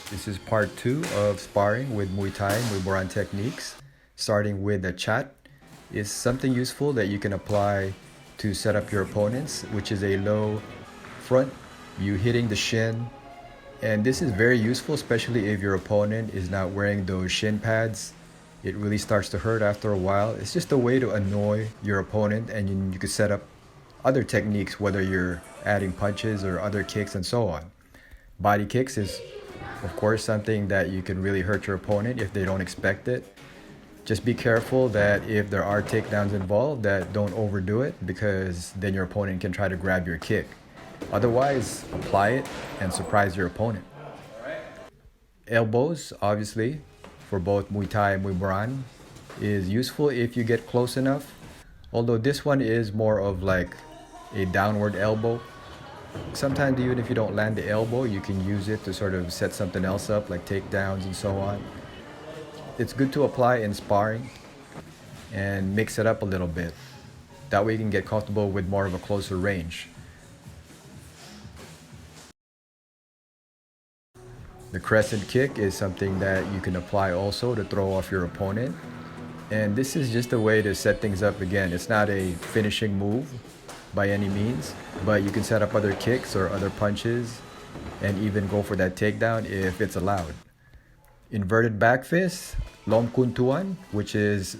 This is part 2 of sparring with Muay Thai and Muay Boran techniques. Starting with the chat is something useful that you can apply to set up your opponents, which is a low front, you hitting the shin. And this is very useful, especially if your opponent is not wearing those shin pads. It really starts to hurt after a while. It's just a way to annoy your opponent, and you can set up other techniques, whether you're adding punches or other kicks and so on. Body kicks is, of course, something that you can really hurt your opponent if they don't expect it. Just be careful that if there are takedowns involved, that don't overdo it, because then your opponent can try to grab your kick. Otherwise, apply it and surprise your opponent. Elbows, obviously, for both Muay Thai and Muay Boran, is useful if you get close enough. Although this one is more of like a downward elbow. Sometimes even if you don't land the elbow, you can use it to sort of set something else up, like takedowns and so on. It's good to apply in sparring and mix it up a little bit. That way you can get comfortable with more of a closer range. The crescent kick is something that you can apply also to throw off your opponent. And this is just a way to set things up again. It's not a finishing move by any means, but you can set up other kicks or other punches and even go for that takedown if it's allowed. Inverted back fist, lom kuntuan, which is,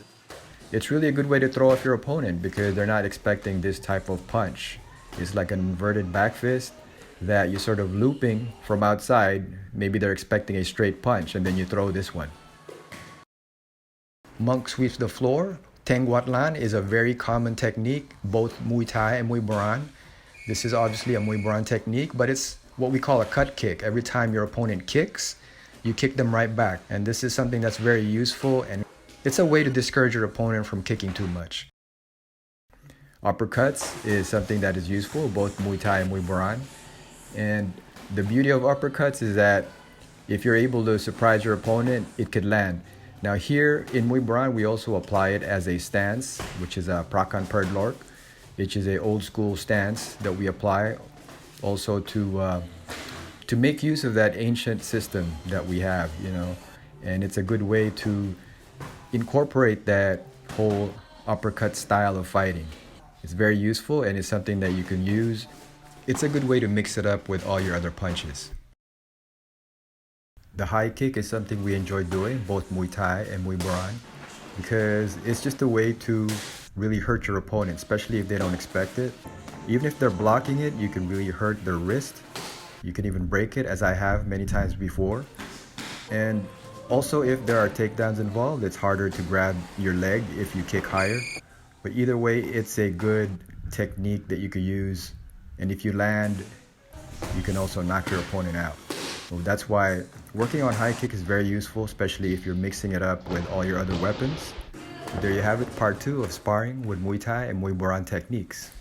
it's really a good way to throw off your opponent because they're not expecting this type of punch. It's like an inverted back fist that you're sort of looping from outside. Maybe they're expecting a straight punch and then you throw this one. Monk sweeps the floor. Wat Lan is a very common technique, both Muay Thai and Muay Boran. This is obviously a Muay Boran technique, but it's what we call a cut kick. Every time your opponent kicks, you kick them right back. And this is something that's very useful, and it's a way to discourage your opponent from kicking too much. Uppercuts is something that is useful, both Muay Thai and Muay Boran. And the beauty of uppercuts is that if you're able to surprise your opponent, it could land. Now here in Muay Boran, we also apply it as a stance, which is a prakan perdlork, which is an old school stance that we apply also to make use of that ancient system that we have, and it's a good way to incorporate that whole uppercut style of fighting. It's very useful and it's something that you can use. It's a good way to mix it up with all your other punches. The high kick is something we enjoy doing, both Muay Thai and Muay Boran, because it's just a way to really hurt your opponent, especially if they don't expect it. Even if they're blocking it, you can really hurt their wrist. You can even break it, as I have many times before. And also, if there are takedowns involved, it's harder to grab your leg if you kick higher. But either way, it's a good technique that you could use. And if you land, you can also knock your opponent out. So that's why working on high kick is very useful, especially if you're mixing it up with all your other weapons. So there you have it, part 2 of sparring with Muay Thai and Muay Boran techniques.